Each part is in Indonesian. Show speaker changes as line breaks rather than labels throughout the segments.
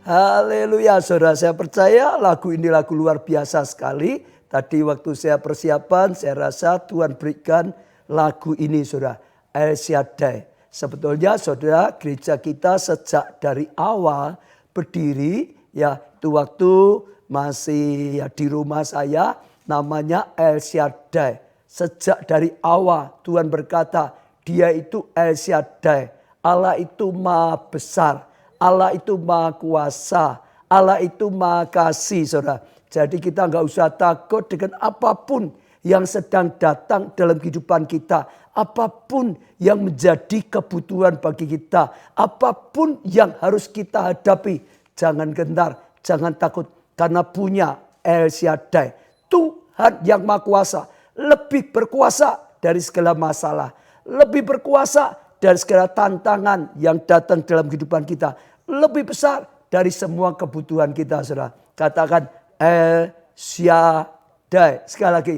Haleluya, saudara, saya percaya lagu ini lagu luar biasa sekali. Tadi waktu saya persiapan, saya rasa Tuhan berikan lagu ini, saudara, El Shaddai. Sebetulnya saudara, gereja kita sejak dari awal berdiri, ya itu waktu masih ya di rumah saya, namanya El Shaddai. Sejak dari awal Tuhan berkata, Dia itu El Shaddai, Allah itu maha besar, Allah itu maha kuasa, Allah itu maha kasih, saudara. Jadi kita nggak usah takut dengan apapun yang sedang datang dalam kehidupan kita. Apapun yang menjadi kebutuhan bagi kita. Apapun yang harus kita hadapi. Jangan gentar, jangan takut. Karena punya El Shaddai, Tuhan yang maha kuasa. Lebih berkuasa dari segala masalah. Lebih berkuasa dari segala tantangan yang datang dalam kehidupan kita. Lebih besar dari semua kebutuhan kita, saudara. Katakan El Shaddai. Sekali lagi,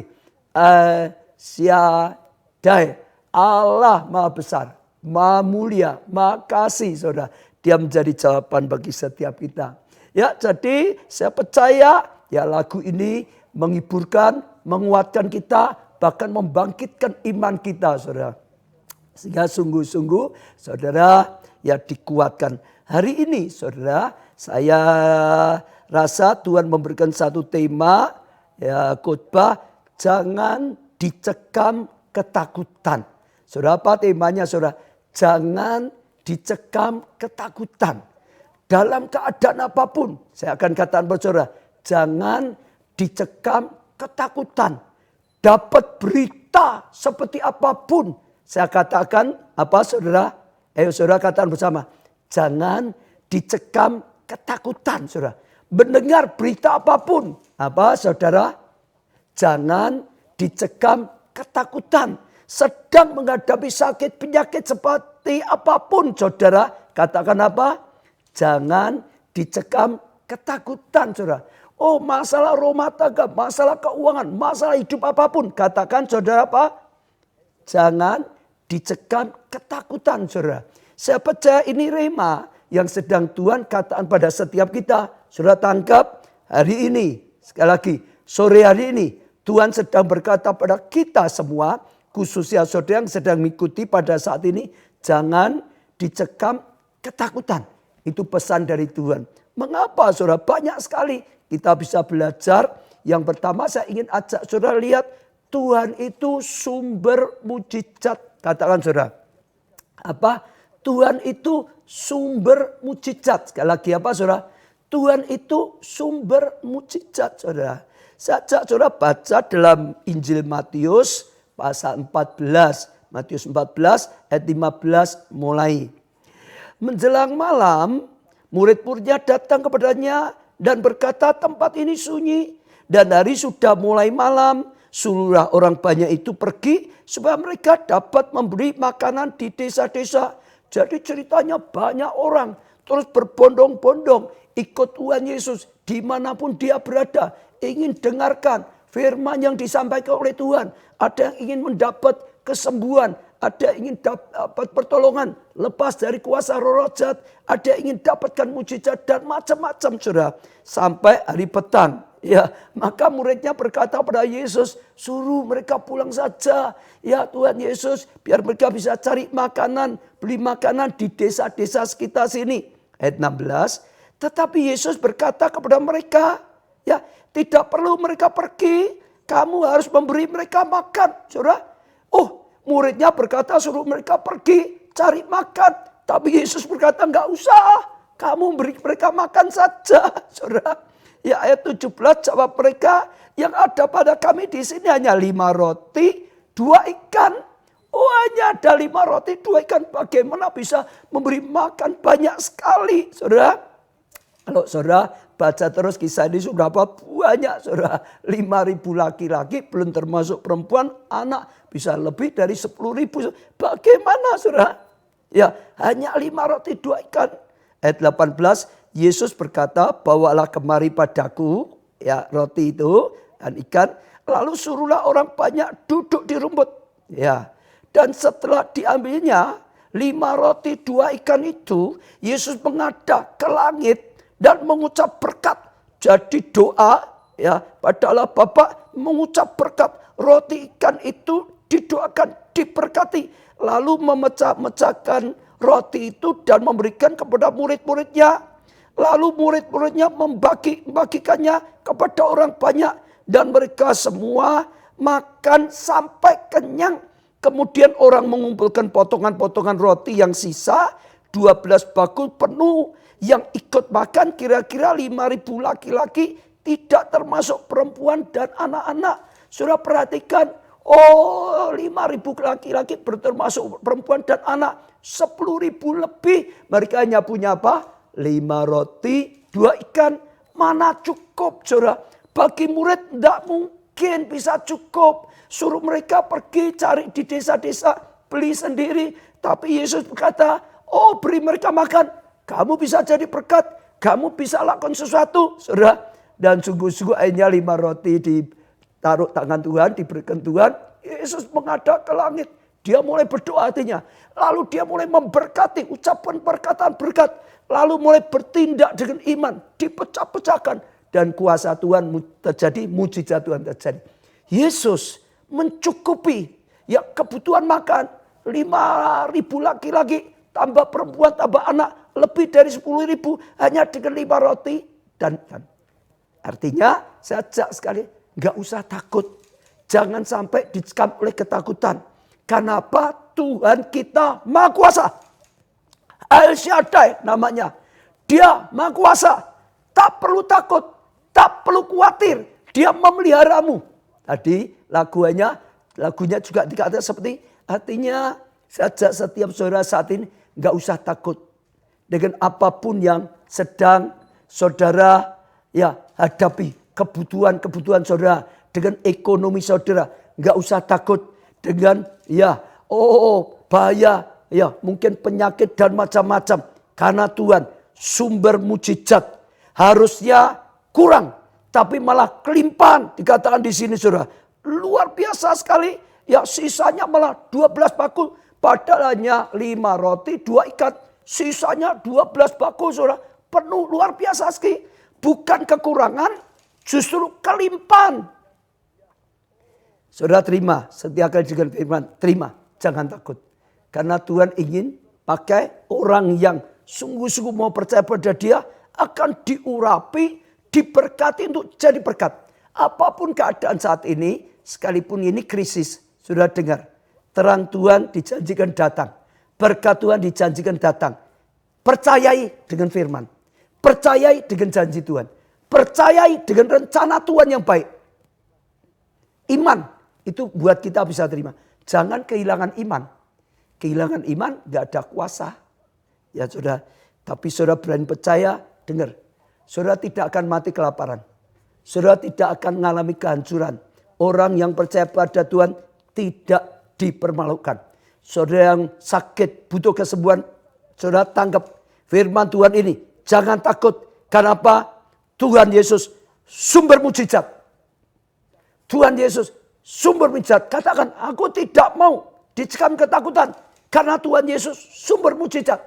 El Shaddai. Allah maha besar, maha mulia, maha kasih, saudara. Dia menjadi jawaban bagi setiap kita. Ya, jadi saya percaya ya lagu ini menghiburkan, menguatkan kita, bahkan membangkitkan iman kita, saudara. Sehingga sungguh-sungguh saudara ya dikuatkan. Hari ini saudara, saya rasa Tuhan memberikan satu tema ya khotbah, jangan dicekam ketakutan. Saudara, apa temanya, saudara? Jangan dicekam ketakutan. Dalam keadaan apapun, saya akan katakan buat saudara, jangan dicekam ketakutan. Dapat berita seperti apapun, saya katakan apa, saudara? Ayo saudara katakan bersama. Jangan dicekam ketakutan, saudara. Mendengar berita apapun. Apa, saudara? Jangan dicekam ketakutan. Sedang menghadapi sakit, penyakit seperti apapun, saudara. Katakan apa? Jangan dicekam ketakutan, saudara. Oh, masalah rumah tangga, masalah keuangan, masalah hidup apapun. Katakan, saudara, apa? Jangan dicekam ketakutan, saudara. Saya percaya ini rema yang sedang Tuhan katakan pada setiap kita. Saudara tangkap hari ini. Sekali lagi, sore hari ini Tuhan sedang berkata pada kita semua, khususnya saudara yang sedang mengikuti pada saat ini, jangan dicekam ketakutan. Itu pesan dari Tuhan. Mengapa, saudara? Banyak sekali kita bisa belajar. Yang pertama saya ingin ajak saudara lihat, Tuhan itu sumber mujizat. Katakan, saudara. Apa? Tuhan itu sumber mujizat. Sekali lagi apa, saudara? Tuhan itu sumber mujizat, saudara. Saya ajak saudara baca dalam Injil Matius pasal 14. Matius 14 ayat 15 mulai. Menjelang malam, murid-muridnya datang kepadanya dan berkata, tempat ini sunyi dan hari sudah mulai malam. Suruhlah orang banyak itu pergi supaya mereka dapat memberi makanan di desa-desa. Jadi ceritanya banyak orang terus berbondong-bondong ikut Tuhan Yesus dimanapun dia berada. Ingin dengarkan firman yang disampaikan oleh Tuhan. Ada yang ingin mendapat kesembuhan. Ada yang ingin dapat pertolongan. Lepas dari kuasa roh jahat. Ada yang ingin dapatkan mujizat dan macam-macam, saudara. Sampai hari petang. Ya, maka muridnya berkata pada Yesus, suruh mereka pulang saja. Ya Tuhan Yesus, biar mereka bisa cari makanan, beli makanan di desa-desa sekitar sini. Ayat 16, tetapi Yesus berkata kepada mereka, ya tidak perlu mereka pergi, kamu harus memberi mereka makan. Saudara, oh muridnya berkata suruh mereka pergi cari makan. Tapi Yesus berkata enggak usah, kamu beri mereka makan saja. Saudara. Ya ayat 17 jawab mereka, yang ada pada kami di sini hanya 5 roti, 2 ikan. Oh hanya ada 5 roti, 2 ikan. Bagaimana bisa memberi makan banyak sekali, saudara? Kalau saudara baca terus kisah ini berapa banyak, saudara? 5.000 laki-laki, belum termasuk perempuan, anak, bisa lebih dari 10.000. Bagaimana, saudara? Ya hanya 5 roti, 2 ikan. Ayat 18, Yesus berkata, bawalah kemari padaku ya roti itu dan ikan. Lalu suruhlah orang banyak duduk di rumput. Ya. Dan setelah diambilnya 5 roti 2 ikan itu, Yesus menghadap ke langit dan mengucap berkat. Jadi doa ya adalah Bapa mengucap berkat. Roti ikan itu didoakan diberkati. Lalu memecah-mecahkan roti itu dan memberikan kepada murid-muridnya. Lalu murid-muridnya membagikannya kepada orang banyak. Dan mereka semua makan sampai kenyang. Kemudian orang mengumpulkan potongan-potongan roti yang sisa. 12 bakul penuh. Yang ikut makan kira-kira 5.000 laki-laki. Tidak termasuk perempuan dan anak-anak. Sudah perhatikan. Oh, 5.000 laki-laki termasuk perempuan dan anak. 10.000 lebih. Mereka hanya punya apa? 5 roti, 2 ikan. Mana cukup, saudara? Bagi murid tidak mungkin bisa cukup. Suruh mereka pergi cari di desa-desa. Beli sendiri. Tapi Yesus berkata, oh beri mereka makan. Kamu bisa jadi berkat. Kamu bisa lakukan sesuatu, saudara. Dan sungguh-sungguh akhirnya 5 roti ditaruh tangan Tuhan, diberikan Tuhan. Yesus menghadap ke langit. Dia mulai berdoa hatinya. Lalu dia mulai memberkati, ucapan perkataan berkat. Lalu mulai bertindak dengan iman. Dipecah-pecahkan. Dan kuasa Tuhan terjadi, mujizat Tuhan terjadi. Yesus mencukupi ya kebutuhan makan. 5.000 laki-laki, tambah perempuan, tambah anak. Lebih dari 10.000 hanya dengan 5 roti dan ikan. Artinya saya ajak sekali, gak usah takut. Jangan sampai dicekam oleh ketakutan. Kenapa? Tuhan kita Maha Kuasa. El Shaddai namanya. Dia Maha Kuasa. Tak perlu takut. Tak perlu khawatir. Dia memeliharamu. Tadi lagunya juga dikatakan seperti. Artinya sejak setiap saudara saat ini gak usah takut. Dengan apapun yang sedang saudara ya hadapi. Kebutuhan saudara. Dengan ekonomi saudara. Gak usah takut. Dengan bahaya. Ya mungkin penyakit dan macam-macam. Karena Tuhan sumber mujizat. Harusnya kurang. Tapi malah kelimpahan. Dikatakan di sini saudara. Luar biasa sekali. Ya sisanya malah 12 bakul. Padahal hanya 5 roti 2 ikan. Sisanya 12 bakul saudara. Penuh luar biasa sekali. Bukan kekurangan. Justru kelimpahan. Saudara terima. Setiap kali dengan firman. Terima. Jangan takut. Karena Tuhan ingin pakai orang yang sungguh-sungguh mau percaya pada dia. Akan diurapi. Diberkati untuk jadi berkat. Apapun keadaan saat ini. Sekalipun ini krisis. Sudah dengar. Terang Tuhan dijanjikan datang. Berkat Tuhan dijanjikan datang. Percayai dengan firman. Percayai dengan janji Tuhan. Percayai dengan rencana Tuhan yang baik. Iman. Itu buat kita bisa terima. Jangan kehilangan iman. Kehilangan iman gak ada kuasa. Ya saudara. Tapi saudara berani percaya. Dengar. Saudara tidak akan mati kelaparan. Saudara tidak akan mengalami kehancuran. Orang yang percaya pada Tuhan tidak dipermalukan. Saudara yang sakit butuh kesembuhan. Saudara tangkap firman Tuhan ini. Jangan takut. Kenapa? Tuhan Yesus sumber mujizat. Tuhan Yesus sumber mujizat. Katakan, aku tidak mau dicekam ketakutan. Karena Tuhan Yesus sumber mujizat.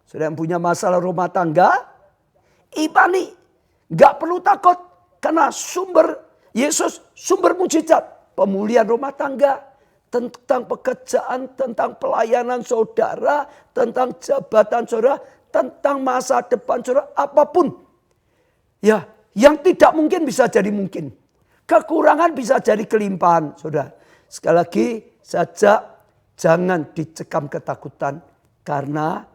Saudara yang punya masalah rumah tangga. Imani. Gak perlu takut. Karena Yesus sumber mujizat. Pemulihan rumah tangga. Tentang pekerjaan. Tentang pelayanan saudara. Tentang jabatan saudara. Tentang masa depan saudara. Apapun. Ya, yang tidak mungkin bisa jadi mungkin. Kekurangan bisa jadi kelimpahan saudara. Sekali lagi saja jangan dicekam ketakutan. Karena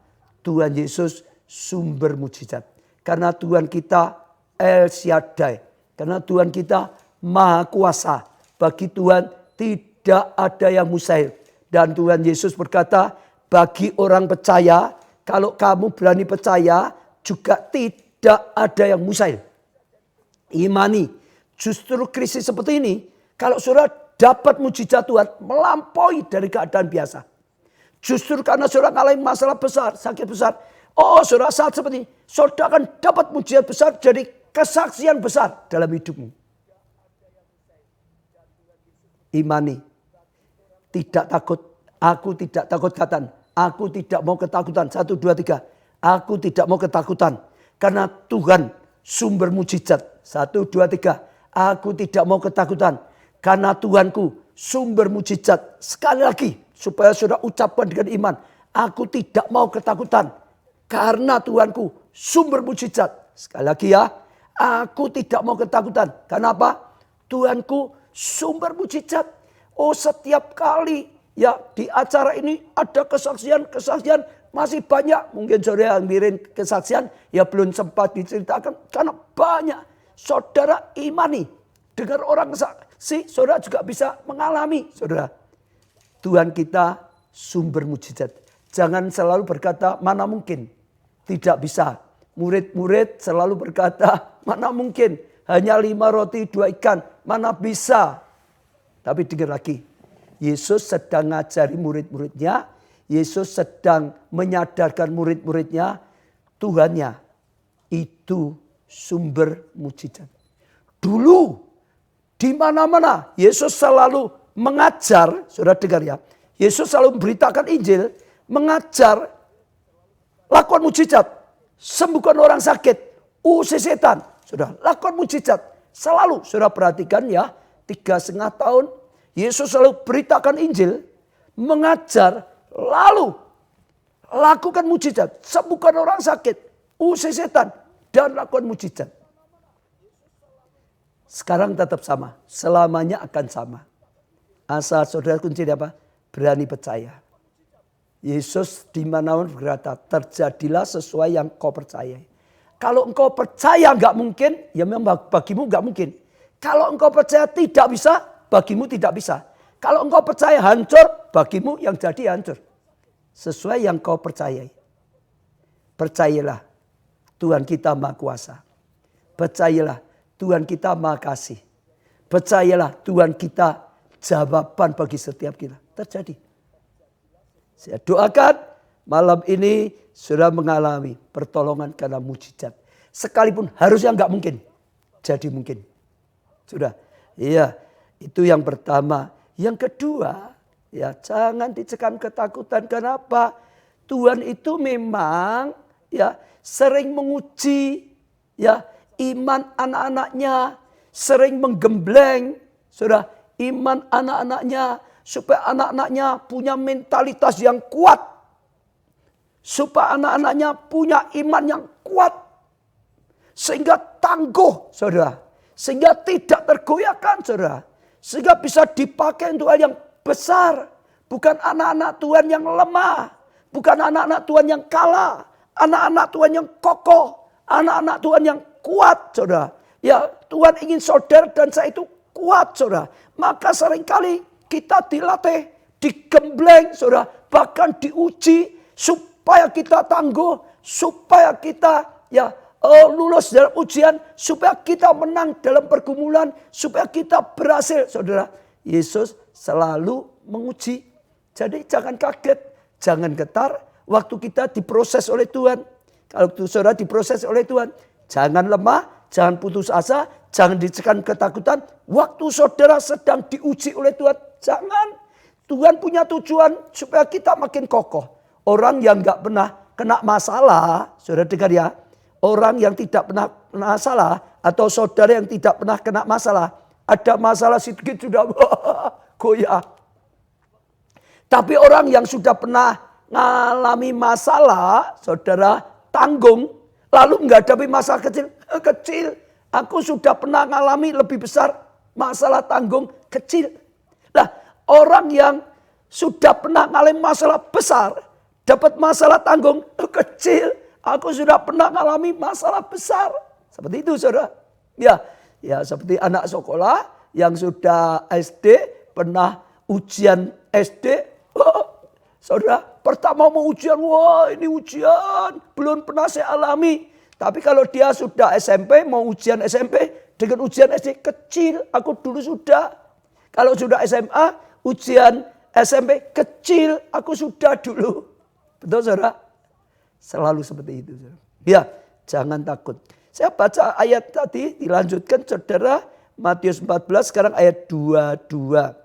Tuhan Yesus sumber mujizat. Karena Tuhan kita El Shaddai. Karena Tuhan kita Maha Kuasa. Bagi Tuhan tidak ada yang mustahil. Dan Tuhan Yesus berkata, bagi orang percaya, kalau kamu berani percaya, juga tidak ada yang mustahil. Imani. Justru krisis seperti ini, kalau saudara dapat mujizat Tuhan, melampaui dari keadaan biasa. Justru karena saudara mengalami masalah besar, sakit besar. Oh saudara saat seperti ini, saudara akan dapat mujizat besar jadi kesaksian besar dalam hidupmu. Imani. Tidak takut. Aku tidak takut katakan. Aku tidak mau ketakutan. 1, 2, 3. Aku tidak mau ketakutan. Karena Tuhan sumber mujizat. 1, 2, 3. Aku tidak mau ketakutan. Karena Tuhanku sumber mujizat. Sekali lagi supaya saudara ucapkan dengan iman. Aku tidak mau ketakutan. Karena Tuhanku sumber mujizat. Sekali lagi ya. Aku tidak mau ketakutan. Karena apa? Tuhanku sumber mujizat. Oh, setiap kali ya di acara ini ada kesaksian masih banyak. Mungkin saudara yang ngirim kesaksian ya belum sempat diceritakan karena banyak. Saudara imani dengar orang saksi, saudara juga bisa mengalami. Saudara, Tuhan kita sumber mujizat. Jangan selalu berkata mana mungkin, tidak bisa. Murid-murid selalu berkata mana mungkin, hanya 5 roti 2 ikan, mana bisa. Tapi dengar lagi, Yesus sedang ngajari murid-muridnya, Yesus sedang menyadarkan murid-muridnya, Tuhannya itu sumber mujizat. Dulu di mana-mana Yesus selalu mengajar, saudara dengar ya. Yesus selalu memberitakan Injil, mengajar, lakukan mujizat, sembuhkan orang sakit, usir setan. Saudara, lakukan mujizat. Selalu, saudara perhatikan ya, 3,5 tahun Yesus selalu beritakan Injil, mengajar, lalu lakukan mujizat, sembuhkan orang sakit, usir setan, dan lakukan mujizat. Sekarang tetap sama, selamanya akan sama. Asal saudara kunci apa? Berani percaya. Yesus dimanapun berkata, terjadilah sesuai yang kau percayai. Kalau engkau percaya nggak mungkin, ya memang bagimu nggak mungkin. Kalau engkau percaya tidak bisa, bagimu tidak bisa. Kalau engkau percaya hancur, bagimu yang jadi hancur. Sesuai yang kau percayai. Percayalah Tuhan kita Maha Kuasa. Percayalah Tuhan kita Maha Kasih. Percayalah Tuhan kita jawaban bagi setiap kita. Terjadi. Saya doakan malam ini sudah mengalami pertolongan karena mujizat. Sekalipun harusnya nggak mungkin, jadi mungkin. Sudah, iya itu yang pertama. Yang kedua, ya jangan dicekam ketakutan. Kenapa? Tuhan itu memang ya sering menguji ya iman anak-anaknya, sering menggembleng, sudah iman anak-anaknya supaya anak-anaknya punya mentalitas yang kuat. Supaya anak-anaknya punya iman yang kuat. Sehingga tangguh, saudara. Sehingga tidak tergoyahkan, saudara. Sehingga bisa dipakai untuk hal yang besar. Bukan anak-anak Tuhan yang lemah. Bukan anak-anak Tuhan yang kalah. Anak-anak Tuhan yang kokoh. Anak-anak Tuhan yang kuat, saudara. Ya, Tuhan ingin saudara dan saya itu kuat, saudara. Maka seringkali kita dilatih, digembleng, saudara. Bahkan diuji supaya kita tangguh, supaya kita ya lulus dalam ujian, supaya kita menang dalam pergumulan, supaya kita berhasil, saudara. Yesus selalu menguji. Jadi jangan kaget, jangan getar waktu kita diproses oleh Tuhan. Kalau saudara diproses oleh Tuhan, jangan lemah, jangan putus asa, jangan dicekam ketakutan. Waktu saudara sedang diuji oleh Tuhan, jangan. Tuhan punya tujuan supaya kita makin kokoh. Orang yang gak pernah kena masalah, saudara dengar ya. Orang yang tidak pernah kena masalah atau saudara yang tidak pernah kena masalah. Ada masalah sedikit sudah goyah. Tapi orang yang sudah pernah mengalami masalah, saudara tanggung. Lalu menghadapi masalah kecil. Aku sudah pernah mengalami lebih besar masalah tanggung kecil. Nah, orang yang sudah pernah mengalami masalah besar, dapat masalah tanggung kecil. Aku sudah pernah mengalami masalah besar. Seperti itu, saudara. Ya seperti anak sekolah yang sudah SD, pernah ujian SD. Saudara, pertama mau ujian, wah ini ujian, belum pernah saya alami. Tapi kalau dia sudah SMP, mau ujian SMP, dengan ujian SD kecil, aku dulu sudah. Kalau sudah SMA, ujian SMP kecil, aku sudah dulu. Betul, saudara? Selalu seperti itu, saudara. Ya, jangan takut. Saya baca ayat tadi, dilanjutkan, saudara. Matius 14, sekarang ayat 22.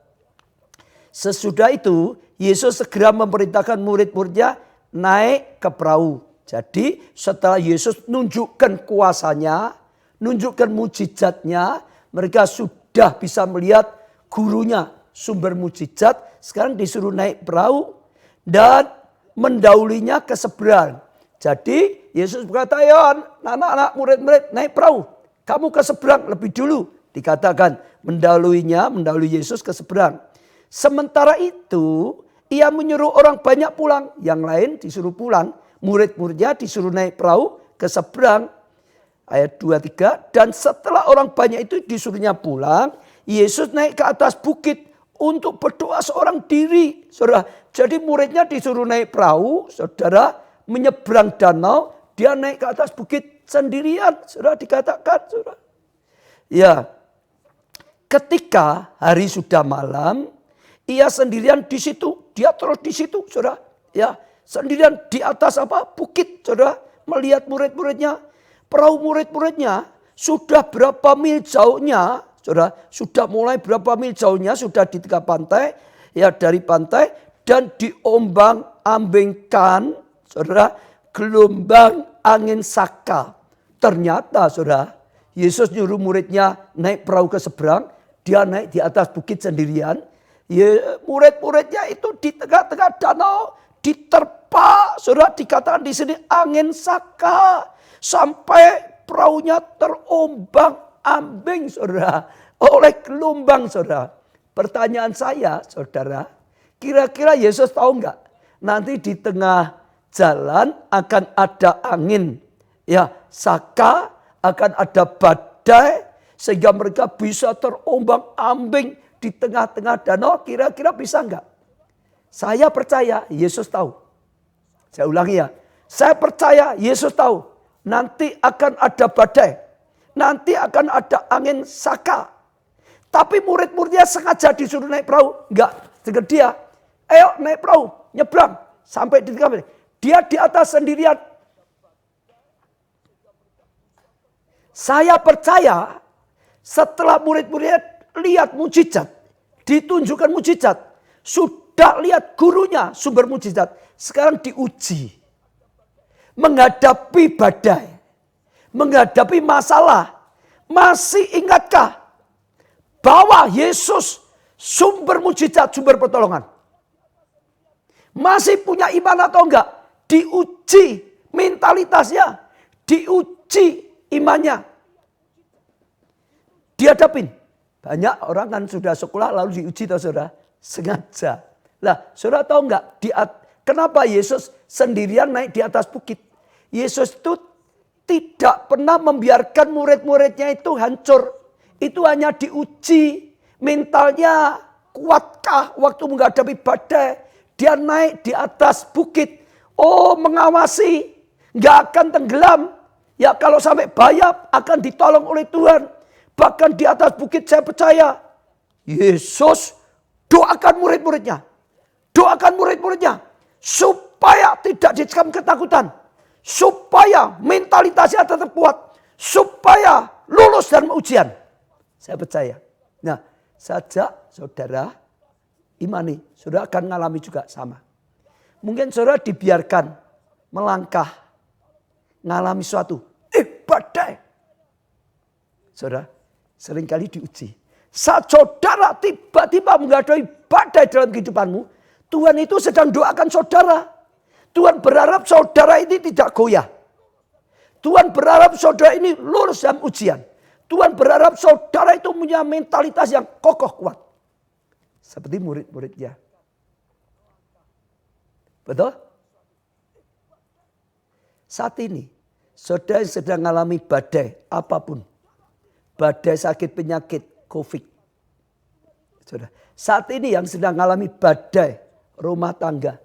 Sesudah itu, Yesus segera memerintahkan murid-muridnya naik ke perahu. Jadi setelah Yesus nunjukkan kuasanya, nunjukkan mujizatnya, mereka sudah bisa melihat gurunya, sumber mujizat. Sekarang disuruh naik perahu dan mendahulunya ke seberang. Jadi Yesus berkata, "Ayo anak-anak murid-murid naik perahu. Kamu ke seberang lebih dulu." Dikatakan mendahului Yesus ke seberang. Sementara itu ia menyuruh orang banyak pulang. Yang lain disuruh pulang. Murid-muridnya disuruh naik perahu ke seberang. Ayat 23. Dan setelah orang banyak itu disuruhnya pulang, Yesus naik ke atas bukit untuk berdoa seorang diri. Saudara, jadi muridnya disuruh naik perahu, saudara, menyeberang danau, dia naik ke atas bukit sendirian. Saudara, dikatakan, saudara. Ya, ketika hari sudah malam, ia sendirian di situ, dia terus di situ, saudara. Ya, sendirian di atas bukit, saudara, melihat murid-muridnya. Perahu murid-muridnya sudah berapa mil jauhnya, saudara, sudah mulai berapa mil jauhnya, sudah di tengah pantai, ya dari pantai, dan diombang-ambingkan, saudara, gelombang angin Saka. Ternyata, saudara, Yesus nyuruh muridnya naik perahu ke seberang, dia naik di atas bukit sendirian. Ya, murid-muridnya itu di tengah-tengah danau diterpa, saudara, dikatakan di sini angin Saka, sampai perahunya terombang-ambing, saudara, oleh gelombang, saudara. Pertanyaan saya, saudara, kira-kira Yesus tahu enggak? Nanti di tengah jalan akan ada angin, ya, Saka, akan ada badai, sehingga mereka bisa terombang-ambing di tengah-tengah danau. Kira-kira bisa enggak? Saya percaya Yesus tahu. Saya ulangi ya. Saya percaya Yesus tahu. Nanti akan ada badai. Nanti akan ada angin Saka. Tapi murid-muridnya sengaja disuruh naik perahu. Enggak. Dengan dia, ayo naik perahu, nyebrang. Sampai di tengah. Dia di atas sendirian. Saya percaya setelah murid-muridnya lihat mujizat, ditunjukkan mujizat, sudah lihat gurunya sumber mujizat, sekarang diuji. Menghadapi badai, menghadapi masalah, masih ingatkah bahwa Yesus sumber mujizat, sumber pertolongan? Masih punya iman atau enggak? Diuji mentalitasnya, diuji imannya. Dihadapin. Banyak orang kan sudah sekolah lalu diuji, tahu saudara? Sengaja. Lah, saudara tahu enggak? Kenapa Yesus sendirian naik di atas bukit? Yesus itu tidak pernah membiarkan murid-muridnya itu hancur. Itu hanya diuji. Mentalnya kuatkah waktu menghadapi badai? Dia naik di atas bukit. Oh, mengawasi. Nggak akan tenggelam. Ya kalau sampai bayap akan ditolong oleh Tuhan. Bahkan di atas bukit saya percaya. Yesus doakan murid-muridnya. Doakan murid-muridnya. Supaya tidak dicekam ketakutan. Supaya mentalitasnya tetap kuat. Supaya lulus dalam ujian. Saya percaya. Nah, sajak saudara imani. Saudara akan mengalami juga sama. Mungkin saudara dibiarkan melangkah. Mengalami suatu. Badai. Saudara, seringkali diuji. Saat saudara tiba-tiba menghadapi badai dalam kehidupanmu. Tuhan itu sedang doakan saudara. Tuhan berharap saudara ini tidak goyah. Tuhan berharap saudara ini lulus dalam ujian. Tuhan berharap saudara itu punya mentalitas yang kokoh kuat. Seperti murid-muridnya. Betul? Saat ini, saudara yang sedang mengalami badai apapun. Badai sakit penyakit, COVID. Saudara, saat ini yang sedang mengalami badai rumah tangga.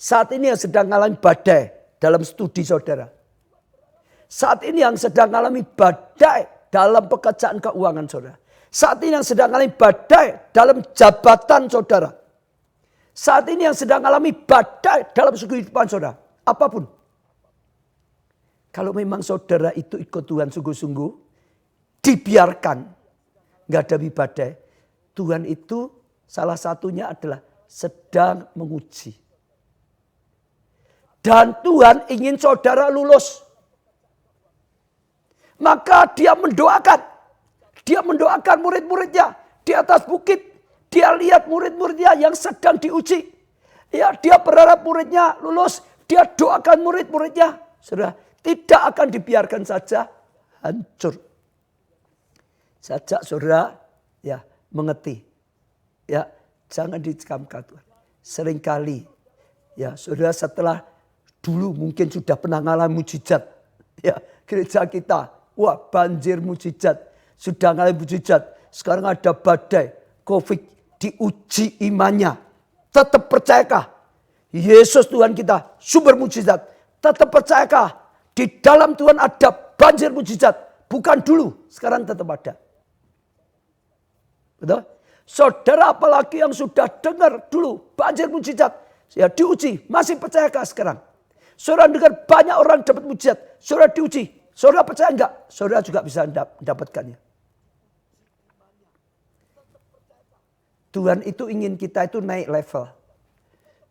Saat ini yang sedang mengalami badai dalam studi saudara. Saat ini yang sedang mengalami badai dalam pekerjaan keuangan saudara. Saat ini yang sedang mengalami badai dalam jabatan saudara. Saat ini yang sedang mengalami badai dalam kehidupan saudara. Apapun. Kalau memang saudara itu ikut Tuhan sungguh-sungguh. Dibiarkan. Nggak ada badai. Tuhan itu salah satunya adalah sedang menguji. Dan Tuhan ingin saudara lulus. Maka dia mendoakan. Dia mendoakan murid-muridnya di atas bukit. Dia lihat murid-muridnya yang sedang diuji. Ya, dia berharap muridnya lulus. Dia doakan murid-muridnya. Saudara, tidak akan dibiarkan saja hancur. Sajak saudara ya mengerti. Ya, jangan dicamkan Tuhan. Seringkali ya saudara setelah dulu mungkin sudah pernah mengalami mujizat. Ya, gereja kita, wah banjir mujizat. Sudah mengalami mujizat. Sekarang ada badai, COVID, diuji imannya. Tetap percayakah? Yesus Tuhan kita, sumber mujizat. Tetap percayakah? Di dalam Tuhan ada banjir mujizat. Bukan dulu, sekarang tetap ada. Betul? Saudara apalagi yang sudah dengar dulu banjir mujizat. Ya diuji, masih percayakah sekarang? Saudara dengar banyak orang dapat mujizat. Saudara diuji, saudara percaya enggak? Saudara juga bisa mendapatkannya. Tuhan itu ingin kita itu naik level.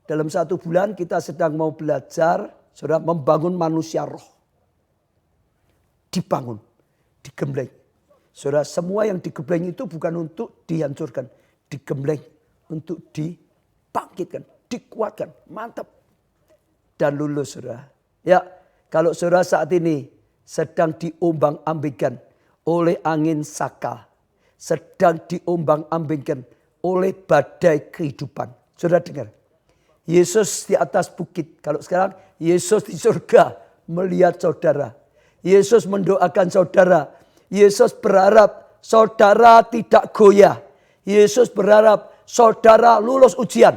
Dalam 1 bulan kita sedang mau belajar, saudara membangun manusia roh. Dibangun, digembleng. Saudara, semua yang digembleng itu bukan untuk dihancurkan. Digembleng untuk dibangkitkan, dikuatkan. Mantap. Dan lulus saudara. Ya, kalau saudara saat ini sedang diombang-ambingkan oleh angin sakal. Sedang diombang-ambingkan oleh badai kehidupan. Saudara dengar. Yesus di atas bukit. Kalau sekarang Yesus di surga melihat saudara. Yesus mendoakan saudara. Yesus berharap saudara tidak goyah. Yesus berharap saudara lulus ujian.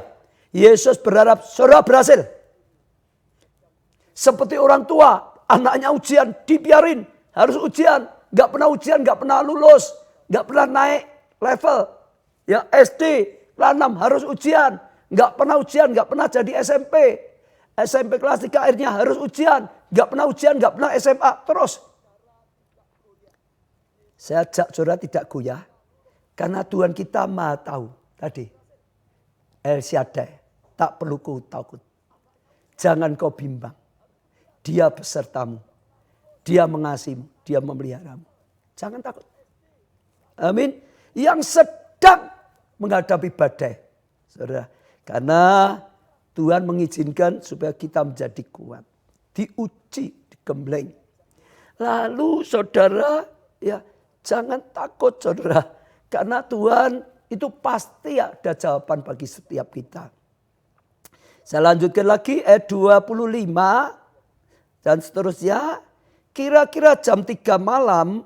Yesus berharap saudara berhasil. Seperti orang tua, anaknya ujian, dibiarin. Harus ujian. Gak pernah ujian, gak pernah lulus. Gak pernah naik level. Ya SD, kelas 6 harus ujian. Gak pernah ujian, gak pernah jadi SMP. SMP kelas 3 akhirnya harus ujian. Gak pernah ujian, gak pernah SMA. Terus. Saya ajak saudara tidak goyah. Karena Tuhan kita maha tahu. Tadi. El Shaddai. Tak perlu kau takut. Jangan kau bimbang. Dia besertamu. Dia mengasihimu. Dia memeliharamu. Jangan takut. Amin. Yang sedang menghadapi badai. Saudara. Karena Tuhan mengizinkan supaya kita menjadi kuat. Diuji, digembleng. Lalu saudara ya. Jangan takut saudara. Karena Tuhan itu pasti ada jawaban bagi setiap kita. Saya lanjutkan lagi ayat 25. Dan seterusnya. Kira-kira jam 3 malam.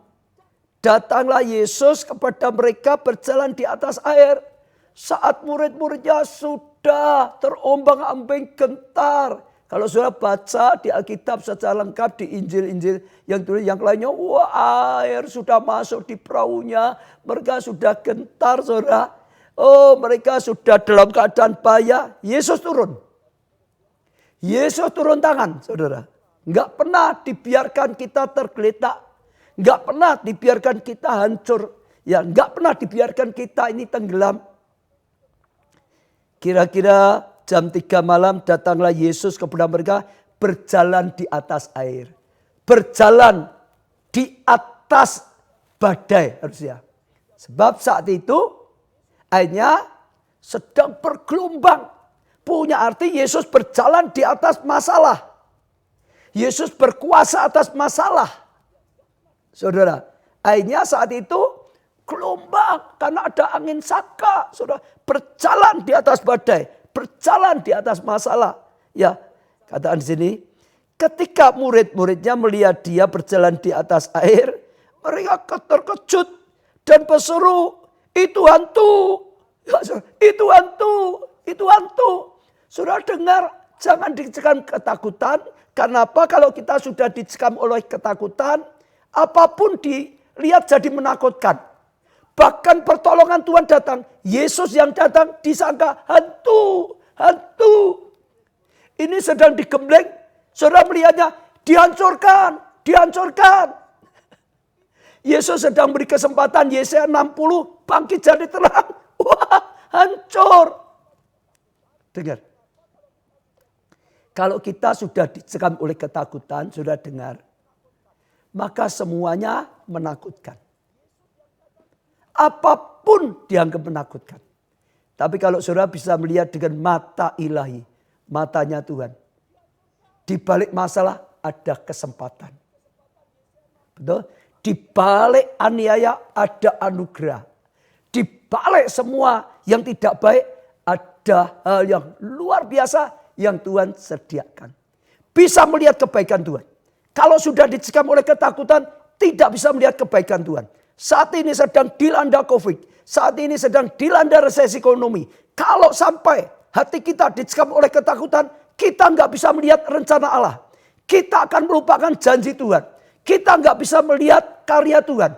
Datanglah Yesus kepada mereka berjalan di atas air. Saat murid-muridnya sudah terombang-ambing gentar. Kalau saudara baca di Alkitab secara lengkap di Injil-Injil yang lainnya, wah air sudah masuk di perahunya, mereka sudah gentar saudara. Oh mereka sudah dalam keadaan bahaya, Yesus turun. Yesus turun tangan saudara. Enggak pernah dibiarkan kita tergeletak, enggak pernah dibiarkan kita hancur, ya enggak pernah dibiarkan kita ini tenggelam. Kira-kira jam 3 malam datanglah Yesus kepada mereka berjalan di atas air. Berjalan di atas badai harusnya. Sebab saat itu airnya sedang bergelombang. Punya arti Yesus berjalan di atas masalah. Yesus berkuasa atas masalah. Saudara, airnya saat itu gelombang karena ada angin saka. Saudara, berjalan di atas badai. Berjalan di atas masalah. Ya, katakan di sini. Ketika murid-muridnya melihat dia berjalan di atas air. Mereka terkejut. Dan berseru. Itu hantu. Ya, itu hantu. Itu hantu. Saudara dengar. Jangan dicekam ketakutan. Karena apa? Kalau kita sudah dicekam oleh ketakutan. Apapun dilihat jadi menakutkan. Bahkan pertolongan Tuhan datang. Yesus yang datang disangka hantu. Hantu. Ini sedang digembleng. Saudara melihatnya dihancurkan. Dihancurkan. Yesus sedang beri kesempatan. Yesaya 60 bangkit jadi terang. Wah hancur. Dengar. Kalau kita sudah dicekam oleh ketakutan, sudah dengar, maka semuanya menakutkan. Apapun dianggap menakutkan. Tapi kalau saudara bisa melihat dengan mata ilahi, matanya Tuhan, di balik masalah ada kesempatan. Betul? Di balik aniaya ada anugerah. Di balik semua yang tidak baik ada hal yang luar biasa yang Tuhan sediakan. Bisa melihat kebaikan Tuhan. Kalau sudah dicekam oleh ketakutan, tidak bisa melihat kebaikan Tuhan. Saat ini sedang dilanda COVID. Saat ini sedang dilanda resesi ekonomi. Kalau sampai hati kita dicekam oleh ketakutan, kita nggak bisa melihat rencana Allah. Kita akan melupakan janji Tuhan. Kita nggak bisa melihat karya Tuhan.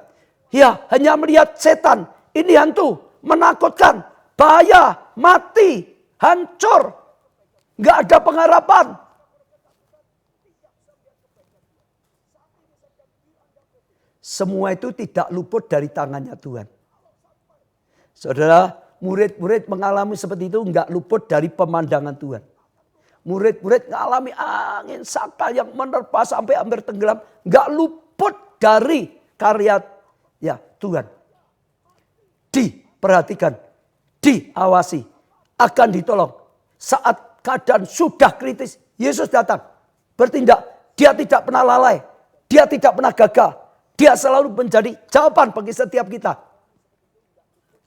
Ya, hanya melihat setan. Ini hantu, menakutkan, bahaya, mati, hancur. Nggak ada pengharapan. Semua itu tidak luput dari tangannya Tuhan. Saudara, murid-murid mengalami seperti itu nggak luput dari pemandangan Tuhan. Murid-murid mengalami angin sakal yang menerpa sampai hampir tenggelam. Nggak luput dari karya ya Tuhan. Diperhatikan, diawasi, akan ditolong. Saat keadaan sudah kritis, Yesus datang, bertindak. Dia tidak pernah lalai, dia tidak pernah gagal. Dia selalu menjadi jawaban bagi setiap kita.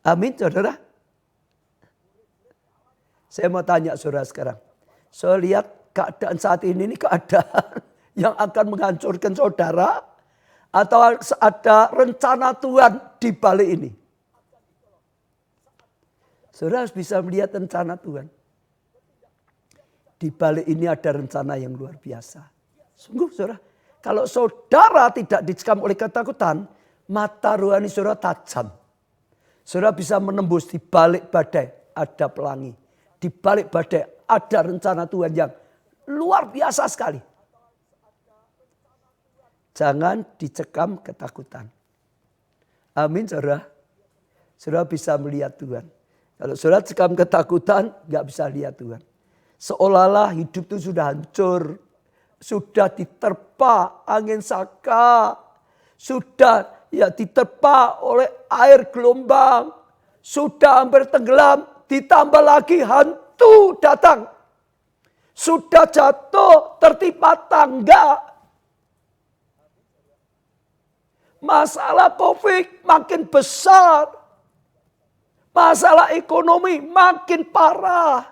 Amin, saudara. Saya mau tanya saudara sekarang. Saya lihat keadaan saat ini keadaan yang akan menghancurkan saudara. Atau ada rencana Tuhan di balik ini. Saudara harus bisa melihat rencana Tuhan. Di balik ini ada rencana yang luar biasa. Sungguh saudara. Kalau saudara tidak dicekam oleh ketakutan, mata rohani saudara tajam. Saudara bisa menembus di balik badai ada pelangi. Di balik badai ada rencana Tuhan yang luar biasa sekali. Jangan dicekam ketakutan. Amin saudara. Saudara bisa melihat Tuhan. Kalau saudara cekam ketakutan, gak bisa lihat Tuhan. Seolah-olah hidup itu sudah hancur. Sudah diterpa angin saka. Sudah diterpa oleh air gelombang. Sudah hampir tenggelam. Ditambah lagi hantu datang. Sudah jatuh tertimpa tangga. Masalah COVID makin besar. Masalah ekonomi makin parah.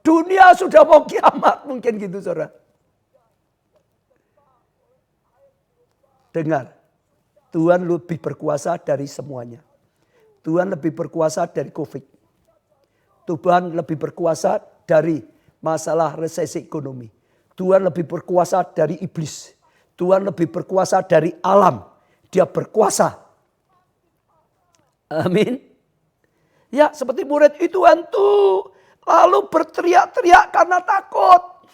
Dunia sudah mau kiamat, mungkin gitu saudara. Dengar, Tuhan lebih berkuasa dari semuanya. Tuhan lebih berkuasa dari COVID. Tuhan lebih berkuasa dari masalah resesi ekonomi. Tuhan lebih berkuasa dari iblis. Tuhan lebih berkuasa dari alam. Dia berkuasa. Amin. Ya, seperti murid itu hantu. Lalu berteriak-teriak karena takut.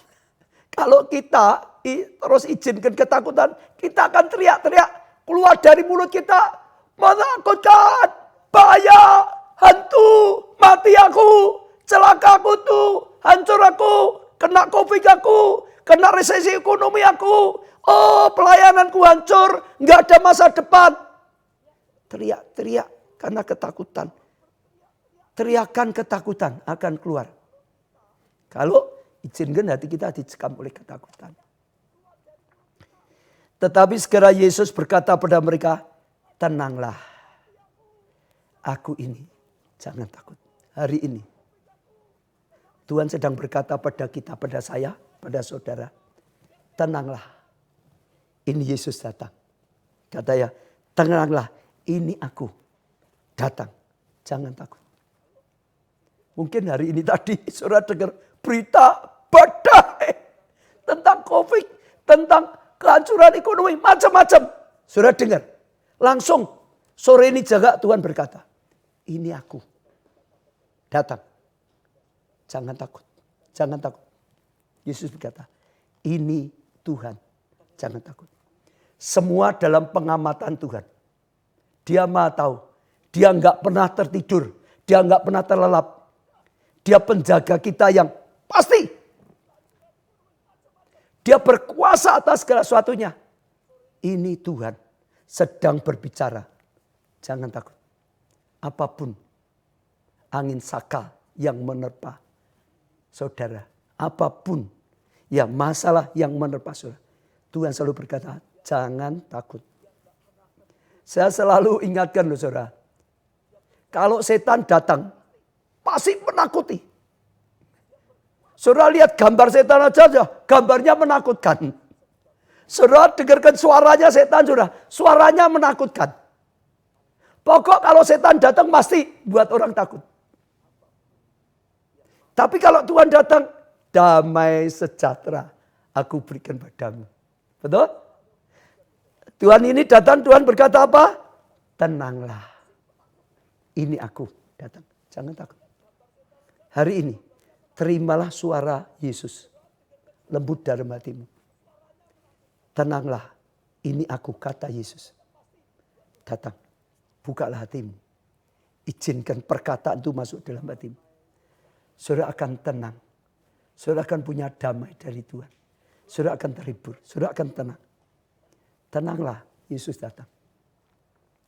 Kalau kita terus izinkan ketakutan, kita akan teriak-teriak keluar dari mulut kita. Menakutkan, bahaya, hantu, mati aku, celaka aku tuh, hancur aku, kena COVID aku, kena resesi ekonomi aku. Oh, pelayananku hancur, nggak ada masa depan. Teriak-teriak karena ketakutan. Teriakan ketakutan akan keluar. Kalau izinkan hati kita dicekam oleh ketakutan. Tetapi segera Yesus berkata pada mereka, tenanglah. Aku ini, jangan takut. Hari ini, Tuhan sedang berkata pada kita, pada saya, pada saudara. Tenanglah, ini Yesus datang. Katanya, tenanglah, ini aku datang. Jangan takut. Mungkin hari ini tadi saudara dengar berita badai tentang COVID, tentang kehancuran ekonomi, macam-macam. Saudara dengar. Langsung sore ini juga Tuhan berkata, ini aku datang. Jangan takut, jangan takut. Yesus berkata, ini Tuhan, jangan takut. Semua dalam pengamatan Tuhan. Dia Maha tahu. Dia nggak pernah tertidur. Dia nggak pernah terlelap. Dia penjaga kita yang pasti berkuasa atas segala sesuatunya. Ini Tuhan sedang berbicara. Jangan takut. Apapun angin sakal yang menerpa saudara. Apapun ya masalah yang menerpa saudara. Tuhan selalu berkata, jangan takut. Saya selalu ingatkan loh saudara. Kalau setan datang, pasti menakuti. Saudara lihat gambar setan aja, gambarnya menakutkan. Saudara dengarkan suaranya setan, saudara. Suaranya menakutkan. Pokok kalau setan datang pasti buat orang takut. Tapi kalau Tuhan datang, damai sejahtera aku berikan padamu. Betul? Tuhan ini datang, Tuhan berkata apa? Tenanglah. Ini aku datang. Jangan takut. Hari ini, terimalah suara Yesus. Lembut dalam hatimu. Tenanglah. Ini aku, kata Yesus. Datang. Bukalah hatimu. Izinkan perkataan itu masuk dalam hatimu. Saudara akan tenang. Saudara akan punya damai dari Tuhan. Saudara akan terhibur. Saudara akan tenang. Tenanglah, Yesus datang.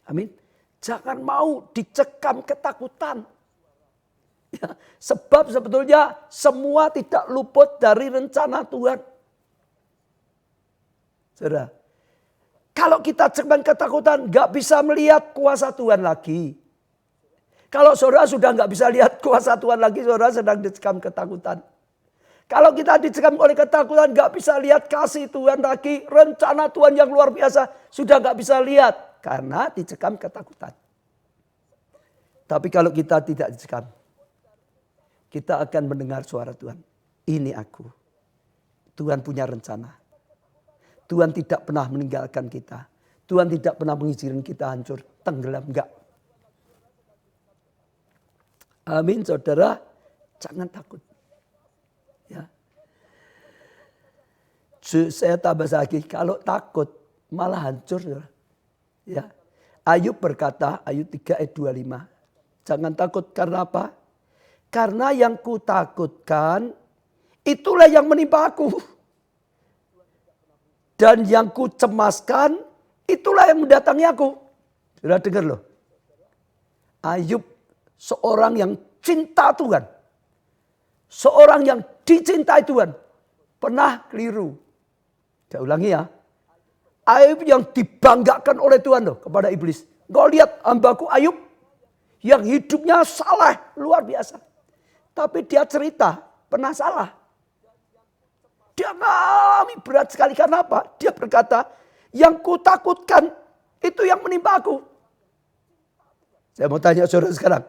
Amin. Jangan mau dicekam ketakutan. Ya, sebab sebetulnya semua tidak luput dari rencana Tuhan. Saudara, kalau kita cekam ketakutan, gak bisa melihat kuasa Tuhan lagi. Kalau saudara sudah gak bisa lihat kuasa Tuhan lagi, saudara sedang dicekam ketakutan. Kalau kita dicekam oleh ketakutan, gak bisa lihat kasih Tuhan lagi. Rencana Tuhan yang luar biasa, sudah gak bisa lihat. Karena dicekam ketakutan. Tapi kalau kita tidak dicekam, kita akan mendengar suara Tuhan. Ini aku. Tuhan punya rencana. Tuhan tidak pernah meninggalkan kita. Tuhan tidak pernah mengizinkan kita hancur, tenggelam, enggak. Amin, saudara. Jangan takut. Ya. Saya tambah lagi, kalau takut malah hancur. Ya. Ayub berkata, Ayub 3 ayat 25. Jangan takut karena apa? Karena yang kutakutkan itulah yang menimpa aku. Dan yang kucemaskan itulah yang mendatangi aku. Sudah dengar loh. Ayub seorang yang cinta Tuhan. Seorang yang dicintai Tuhan. Pernah keliru. Saya ulangi ya. Ayub yang dibanggakan oleh Tuhan loh kepada iblis. Kau lihat hambaku Ayub. Yang hidupnya salah luar biasa. Tapi dia cerita pernah salah. Dia mengalami berat sekali karena apa? Dia berkata, yang kutakutkan itu yang menimpa aku. Saya mau tanya saudara sekarang.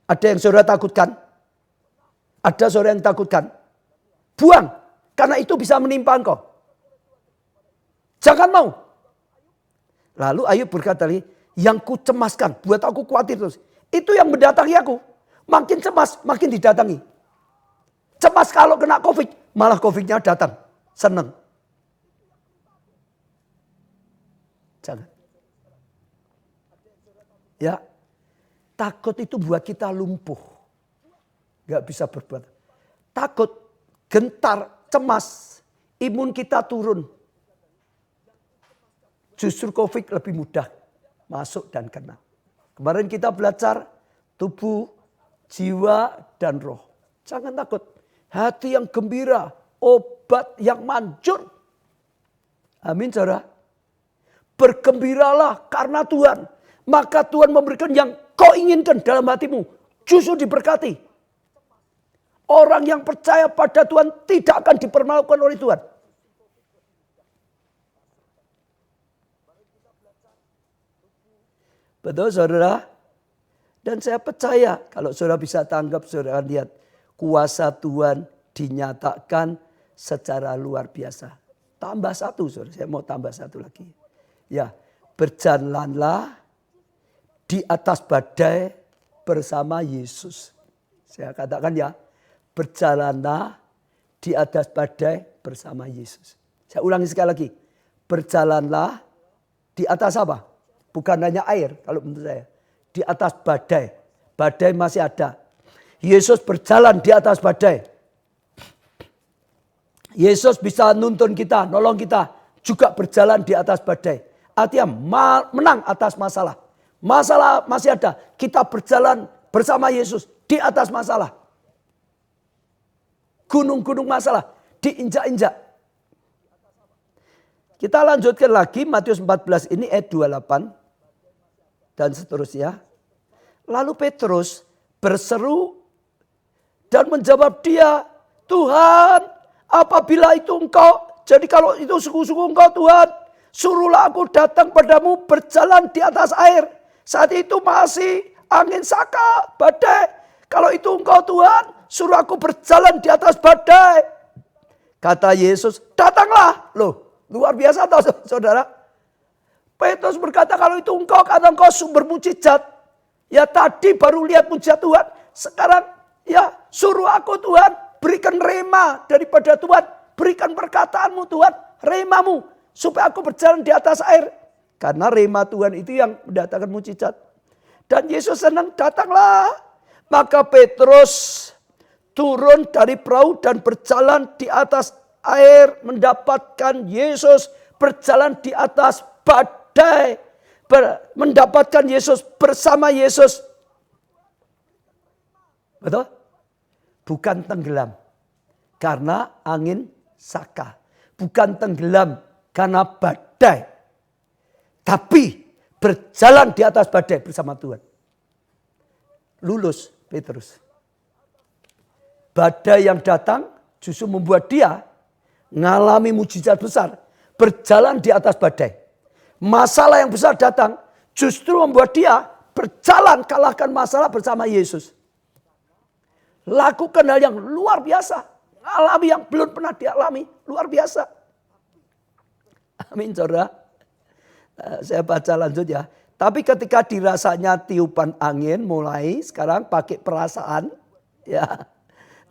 Ada yang saudara takutkan? Ada saudara yang takutkan? Buang. Karena itu bisa menimpa engkau. Jangan mau. Lalu Ayub berkata lagi, yang kucemaskan, buat aku khawatir terus. Itu yang mendatangi aku. Makin cemas, makin didatangi. Cemas kalau kena COVID, malah COVID-nya datang. Senang. Jangan. Ya, takut itu buat kita lumpuh. Gak bisa berbuat. Takut, gentar, cemas, imun kita turun. Justru COVID lebih mudah masuk dan kena. Kemarin kita belajar tubuh, jiwa, dan roh. Jangan takut. Hati yang gembira, obat yang manjur. Amin saudara. Bergembiralah karena Tuhan. Maka Tuhan memberikan yang kau inginkan dalam hatimu. Justru diberkati. Orang yang percaya pada Tuhan tidak akan dipermalukan oleh Tuhan. Betul saudara? Dan saya percaya kalau saudara bisa tanggap, saudara akan lihat kuasa Tuhan dinyatakan secara luar biasa. Tambah satu saudara, saya mau tambah satu lagi. Ya, berjalanlah di atas badai bersama Yesus. Saya katakan ya, berjalanlah di atas badai bersama Yesus. Saya ulangi sekali lagi. Berjalanlah di atas apa? Bukan hanya air kalau menurut saya. Di atas badai. Badai masih ada. Yesus berjalan di atas badai. Yesus bisa nuntun kita, nolong kita. Juga berjalan di atas badai. Artinya menang atas masalah. Masalah masih ada. Kita berjalan bersama Yesus di atas masalah. Gunung-gunung masalah diinjak-injak. Kita lanjutkan lagi Matius 14 ini ayat 28 dan seterusnya. Lalu Petrus berseru dan menjawab dia, Tuhan, apabila itu engkau, jadi kalau itu sungguh-sungguh engkau Tuhan, suruhlah aku datang padamu berjalan di atas air. Saat itu masih angin saka, badai. Kalau itu engkau Tuhan, suruh aku berjalan di atas badai. Kata Yesus, datanglah. Loh, luar biasa tahu saudara. Petrus berkata, kalau itu engkau, kata engkau sumber mujizat. Ya tadi baru lihat mujizat Tuhan. Sekarang ya suruh aku Tuhan, berikan rema daripada Tuhan. Berikan perkataanmu Tuhan, remamu. Supaya aku berjalan di atas air. Karena rema Tuhan itu yang mendatangkan mujizat. Dan Yesus senang, datanglah. Maka Petrus turun dari perahu dan berjalan di atas air. Mendapatkan Yesus berjalan di atas badai. Mendapatkan Yesus bersama Yesus. Betul? Bukan tenggelam. Karena angin saka. Bukan tenggelam karena badai. Tapi berjalan di atas badai bersama Tuhan. Lulus Petrus. Badai yang datang justru membuat dia mengalami mujizat besar. Berjalan di atas badai. Masalah yang besar datang justru membuat dia berjalan kalahkan masalah bersama Yesus. Lakukan hal yang luar biasa. Alami yang belum pernah dialami. Luar biasa. Amin saudara. Saya baca lanjut ya. Tapi ketika dirasanya tiupan angin mulai sekarang pakai perasaan. Ya.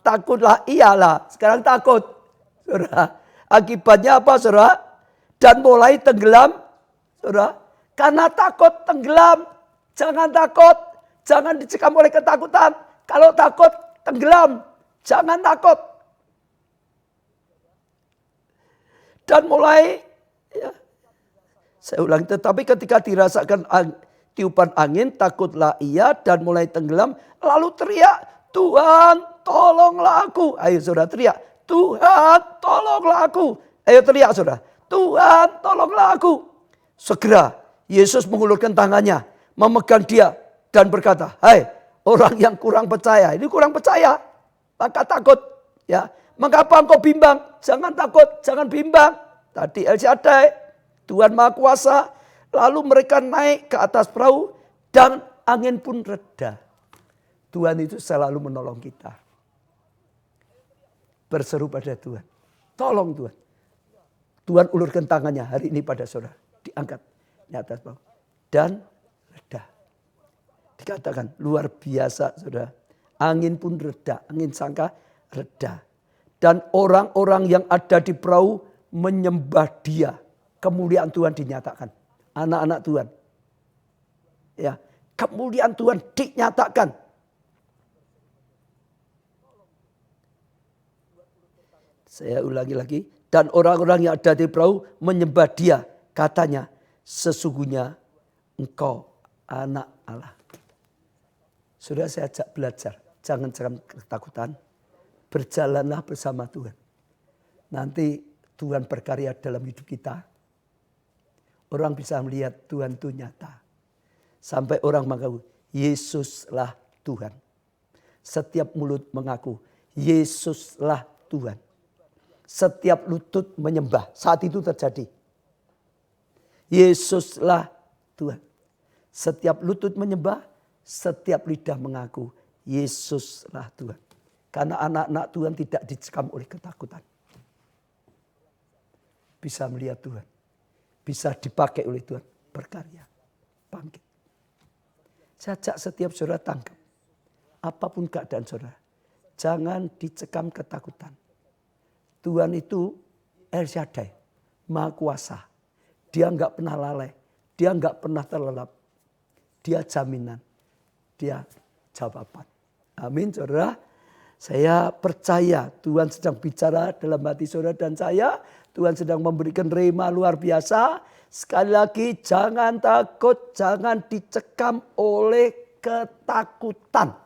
Takutlah iyalah. Sekarang takut. Saudara. Akibatnya apa saudara? Dan mulai tenggelam. Saudara. Karena takut tenggelam. Jangan takut. Jangan dicekam oleh ketakutan. Kalau takut tenggelam. Jangan takut. Dan mulai, ya, saya ulang, tetapi ketika dirasakan tiupan angin, takutlah ia dan mulai tenggelam. Lalu teriak, Tuhan tolonglah aku. Ayo saudara teriak, Tuhan tolonglah aku. Ayo teriak saudara, Tuhan tolonglah aku. Segera Yesus mengulurkan tangannya, memegang dia dan berkata, hai orang yang kurang percaya. Ini kurang percaya, maka takut. Ya. Mengapa engkau bimbang? Jangan takut, jangan bimbang. Tadi El Shaddai, Tuhan Maha Kuasa. Lalu mereka naik ke atas perahu dan angin pun reda. Tuhan itu selalu menolong kita. Berseru pada Tuhan. Tolong Tuhan. Tuhan ulurkan tangannya hari ini pada saudara. Diangkat di atas perahu. Dan reda. Dikatakan luar biasa saudara. Angin pun reda. Angin sangka reda. Dan orang-orang yang ada di perahu menyembah dia. Kemuliaan Tuhan dinyatakan. Anak-anak Tuhan. Ya, kemuliaan Tuhan dinyatakan. Saya ulangi lagi. Dan orang-orang yang ada di perahu menyembah dia. Katanya, sesungguhnya engkau anak Allah. Sudah saya ajak belajar. Jangan ketakutan. Berjalanlah bersama Tuhan. Nanti Tuhan berkarya dalam hidup kita. Orang bisa melihat Tuhan itu nyata. Sampai orang mengaku, Yesuslah Tuhan. Setiap mulut mengaku, Yesuslah Tuhan. Setiap lutut menyembah. Saat itu terjadi. Yesuslah Tuhan. Setiap lutut menyembah, setiap lidah mengaku, Yesuslah Tuhan. Karena anak-anak Tuhan tidak dicekam oleh ketakutan. Bisa melihat Tuhan. Bisa dipakai oleh Tuhan. Berkarya. Bangkit. Saya ajak setiap saudara tangkap. Apapun keadaan saudara. Jangan dicekam ketakutan. Tuhan itu El Shaddai. Maha Kuasa. Dia enggak pernah lalai. Dia enggak pernah terlelap. Dia jaminan. Dia jawaban. Amin saudara. Saya percaya Tuhan sedang bicara dalam hati saudara dan saya. Tuhan sedang memberikan rema luar biasa. Sekali lagi jangan takut, jangan dicekam oleh ketakutan.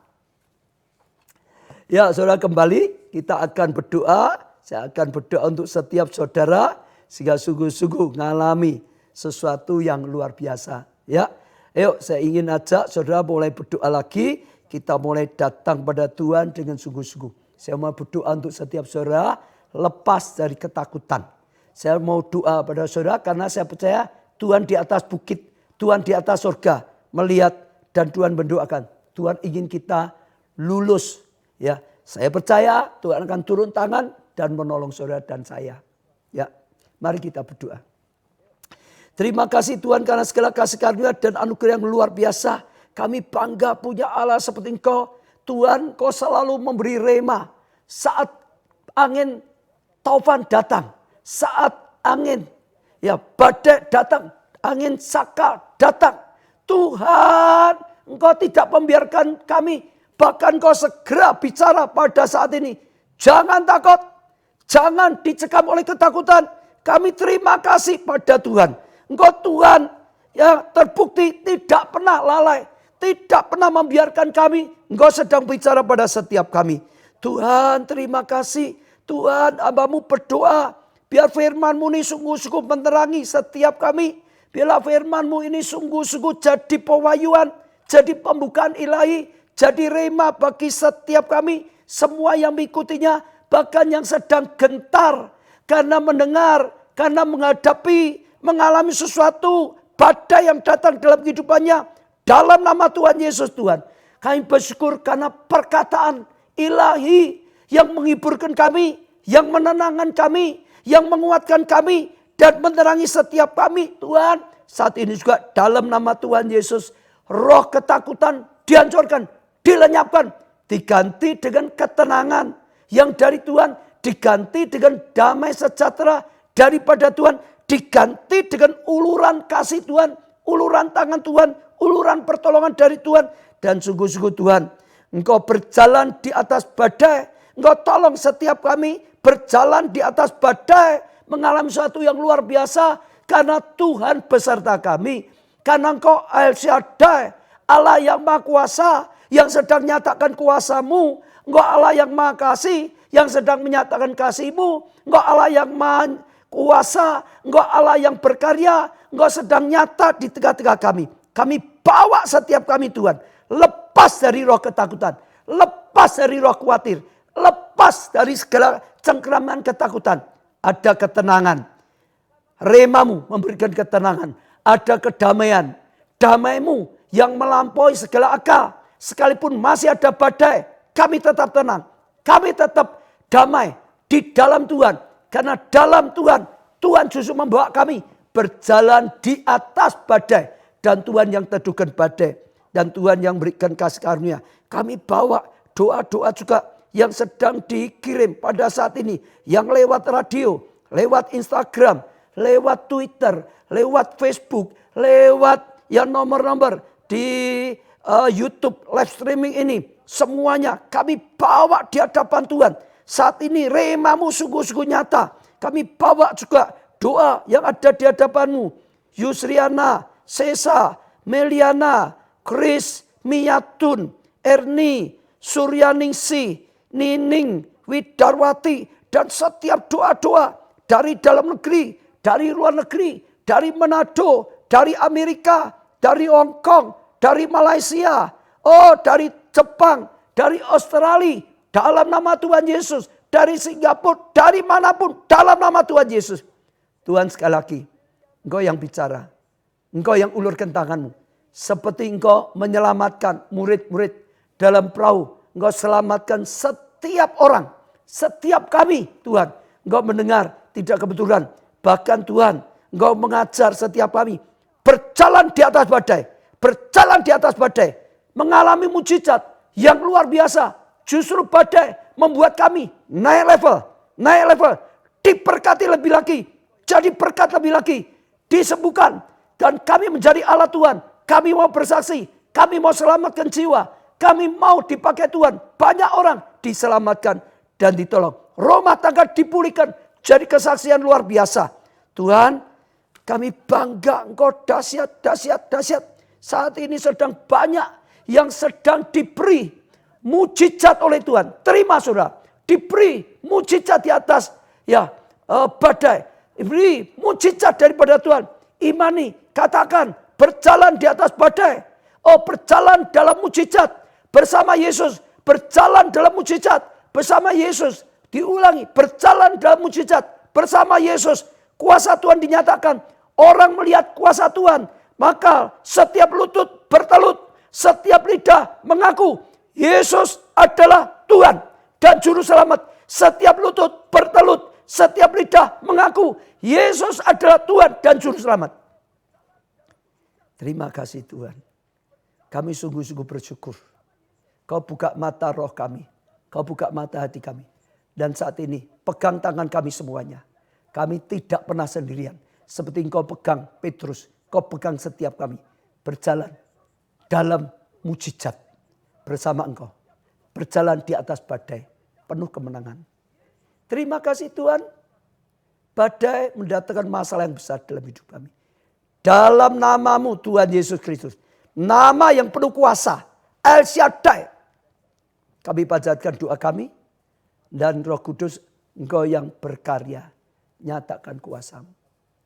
Ya saudara, kembali kita akan berdoa. Saya akan berdoa untuk setiap saudara sehingga sungguh-sungguh mengalami sesuatu yang luar biasa. Ya, ayo saya ingin ajak saudara mulai berdoa lagi. Kita mulai datang pada Tuhan dengan sungguh-sungguh. Saya mau berdoa untuk setiap saudara lepas dari ketakutan. Saya mau doa pada saudara karena saya percaya Tuhan di atas bukit, Tuhan di atas surga melihat dan Tuhan mendoakan. Tuhan ingin kita lulus. Ya, saya percaya Tuhan akan turun tangan dan menolong saudara dan saya. Ya, mari kita berdoa. Terima kasih Tuhan karena segala kasih karunia dan anugerah yang luar biasa. Kami bangga punya Allah seperti Engkau. Tuhan, Kau selalu memberi rema saat angin taufan datang, saat angin badai datang, angin saka datang. Tuhan, Engkau tidak membiarkan kami, bahkan Kau segera bicara pada saat ini. Jangan takut, jangan dicekam oleh ketakutan. Kami terima kasih pada Tuhan. Engkau Tuhan yang terbukti tidak pernah lalai, tidak pernah membiarkan kami. Engkau sedang bicara pada setiap kami. Tuhan terima kasih. Tuhan, hamba-Mu berdoa biar firman-Mu ini sungguh-sungguh menerangi setiap kami. Biarlah firman-Mu ini sungguh-sungguh jadi pewahyuan, jadi pembukaan ilahi, jadi rema bagi setiap kami. Semua yang mengikutinya, bahkan yang sedang gentar karena mendengar, karena menghadapi, mengalami sesuatu badai yang datang dalam kehidupannya. Dalam nama Tuhan Yesus Tuhan, kami bersyukur karena perkataan ilahi yang menghiburkan kami, yang menenangkan kami, yang menguatkan kami dan menerangi setiap kami. Tuhan, saat ini juga dalam nama Tuhan Yesus, roh ketakutan dihancurkan, dilenyapkan, diganti dengan ketenangan yang dari Tuhan, diganti dengan damai sejahtera daripada Tuhan, diganti dengan uluran kasih Tuhan, uluran tangan Tuhan, uluran pertolongan dari Tuhan. Dan sungguh-sungguh Tuhan, Engkau berjalan di atas badai, Engkau tolong setiap kami berjalan di atas badai, mengalami sesuatu yang luar biasa karena Tuhan beserta kami. Karena Engkau El Shaddai, Allah yang Maha Kuasa, yang sedang nyatakan kuasa-Mu. Engkau Allah yang Maha Kasih, yang sedang menyatakan kasih-Mu. Engkau Allah yang Maha Kuasa, Engkau Allah yang berkarya, Engkau sedang nyata di tengah-tengah kami. Kami bawa setiap kami Tuhan, lepas dari roh ketakutan, lepas dari roh khawatir, lepas dari segala cengkeraman ketakutan. Ada ketenangan, rema-Mu memberikan ketenangan, ada kedamaian, damai-Mu yang melampaui segala akal. Sekalipun masih ada badai, kami tetap tenang, kami tetap damai di dalam Tuhan. Karena dalam Tuhan, Tuhan justru membawa kami berjalan di atas badai. Dan Tuhan yang teduhkan badai. Dan Tuhan yang berikan kasih karunia. Kami bawa doa-doa juga yang sedang dikirim pada saat ini. Yang lewat radio, lewat Instagram, lewat Twitter, lewat Facebook, lewat yang nomor-nomor di YouTube live streaming ini. Semuanya kami bawa di hadapan Tuhan. Saat ini rema-Mu sungguh-sungguh nyata. Kami bawa juga doa yang ada di hadapan-Mu. Yusriana, Sesa, Meliana, Chris, Miyatun, Erni, Suryaningsi, Nining, Widarwati. Dan setiap doa-doa dari dalam negeri, dari luar negeri, dari Manado, dari Amerika, dari Hong Kong, dari Malaysia, dari Jepang, dari Australia, dalam nama Tuhan Yesus, dari Singapura, dari manapun, dalam nama Tuhan Yesus. Tuhan sekali lagi, Engkau yang bicara, Engkau yang ulurkan tangan-Mu. Seperti Engkau menyelamatkan murid-murid dalam perahu, Engkau selamatkan setiap orang, setiap kami Tuhan. Engkau mendengar tidak kebetulan, bahkan Tuhan, Engkau mengajar setiap kami berjalan di atas badai, berjalan di atas badai, mengalami mujizat yang luar biasa. Justru badai membuat kami naik level, diberkati lebih lagi, jadi berkat lebih lagi, disembuhkan. Dan kami menjadi alat Tuhan, kami mau bersaksi, kami mau selamatkan jiwa, kami mau dipakai Tuhan. Banyak orang diselamatkan dan ditolong. Rumah tangga dipulihkan. Jadi kesaksian luar biasa. Tuhan, kami bangga, Engkau dahsyat, dahsyat, dahsyat. Saat ini sedang banyak yang sedang diberi mujizat oleh Tuhan. Terima saudara. Diberi mujizat di atas badai. Diberi mujizat daripada Tuhan. Imani, katakan berjalan di atas badai. Berjalan dalam mujizat bersama Yesus. Berjalan dalam mujizat bersama Yesus. Diulangi, berjalan dalam mujizat bersama Yesus. Kuasa Tuhan dinyatakan. Orang melihat kuasa Tuhan. Maka setiap lutut bertelut. Setiap lidah mengaku Yesus adalah Tuhan dan Juru Selamat. Setiap lutut bertelut. Setiap lidah mengaku Yesus adalah Tuhan dan Juru Selamat. Terima kasih Tuhan. Kami sungguh-sungguh bersyukur. Kau buka mata roh kami. Kau buka mata hati kami. Dan saat ini pegang tangan kami semuanya. Kami tidak pernah sendirian. Seperti Engkau pegang Petrus. Kau pegang setiap kami. Berjalan dalam mujizat bersama Engkau. Berjalan di atas badai. Penuh kemenangan. Terima kasih Tuhan. Badai mendatangkan masalah yang besar dalam hidup kami. Dalam namamu Tuhan Yesus Kristus. Nama yang penuh kuasa. El Shaddai. Kami panjatkan doa kami. Dan Roh Kudus Engkau yang berkarya. Nyatakan kuasamu.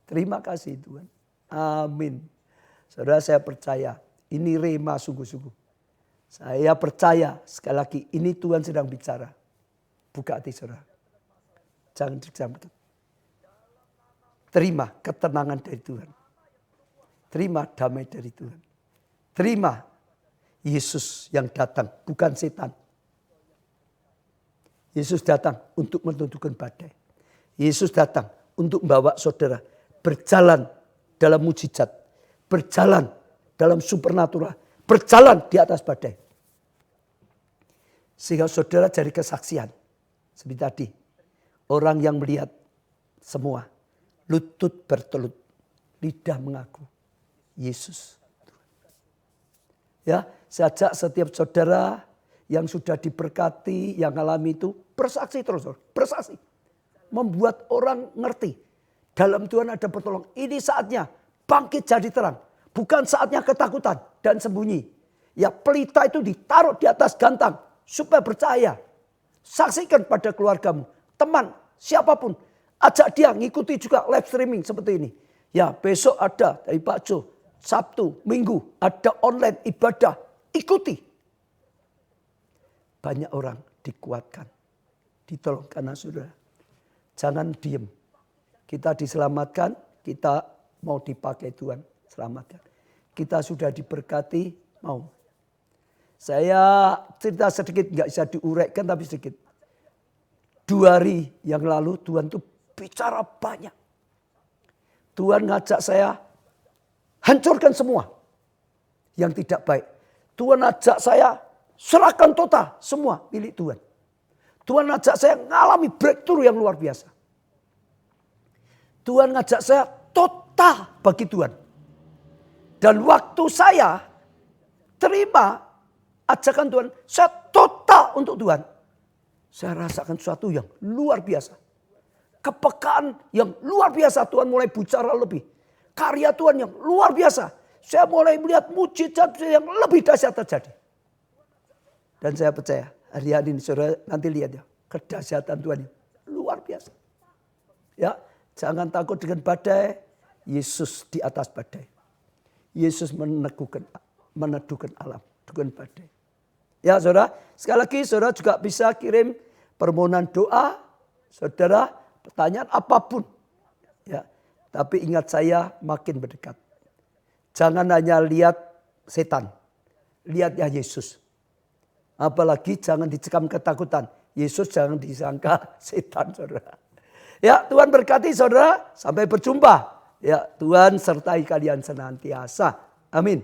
Terima kasih Tuhan. Amin. Saudara saya percaya. Ini rema sungguh-sungguh. Saya percaya sekali lagi. Ini Tuhan sedang bicara. Buka hati saudara. Jangan terjamkan. Terima ketenangan dari Tuhan. Terima damai dari Tuhan. Terima Yesus yang datang, bukan setan. Yesus datang untuk menundukkan badai. Yesus datang untuk membawa saudara berjalan dalam mujizat. Berjalan dalam supernatural. Berjalan di atas badai. Sehingga saudara jadi kesaksian. Seperti tadi. Orang yang melihat semua. Lutut bertelut. Lidah mengaku. Yesus. Ya, saya ajak setiap saudara yang sudah diberkati, yang alami itu bersaksi terus, bersaksi. Membuat orang ngerti. Dalam Tuhan ada pertolongan. Ini saatnya bangkit jadi terang. Bukan saatnya ketakutan dan sembunyi. Ya pelita itu ditaruh di atas gantang supaya percaya. Saksikan pada keluargamu, teman, siapapun. Ajak dia ngikuti juga live streaming seperti ini. Ya besok ada dari Pak Jo. Sabtu, Minggu ada online ibadah. Ikuti. Banyak orang dikuatkan. Ditolong karena saudara. Jangan diem. Kita diselamatkan. Kita mau dipakai Tuhan. Selamatkan. Kita sudah diberkati. Mau. Saya cerita sedikit. Nggak bisa diuraikan tapi sedikit. 2 hari yang lalu Tuhan tuh bicara banyak. Tuhan ngajak saya. Hancurkan semua yang tidak baik. Tuhan ajak saya serahkan total semua milik Tuhan. Tuhan ajak saya mengalami breakthrough yang luar biasa. Tuhan ngajak saya total bagi Tuhan. Dan waktu saya terima ajakan Tuhan, saya total untuk Tuhan. Saya rasakan sesuatu yang luar biasa. Kepekaan yang luar biasa Tuhan mulai bicara lebih. Karya Tuhan yang luar biasa. Saya mulai melihat mujizat yang lebih dahsyat terjadi. Dan saya percaya hari ini saudara nanti lihat ya. Kedahsyatan Tuhan yang luar biasa. Ya, jangan takut dengan badai. Yesus di atas badai. Yesus meneduhkan alam dengan badai. Ya saudara, sekali lagi saudara juga bisa kirim permohonan doa. Saudara, pertanyaan apapun. Ya. Tapi ingat saya makin berdekat. Jangan hanya lihat setan. Lihat ya Yesus. Apalagi jangan dicekam ketakutan. Yesus jangan disangka setan saudara. Ya Tuhan berkati saudara. Sampai berjumpa. Ya Tuhan sertai kalian senantiasa. Amin.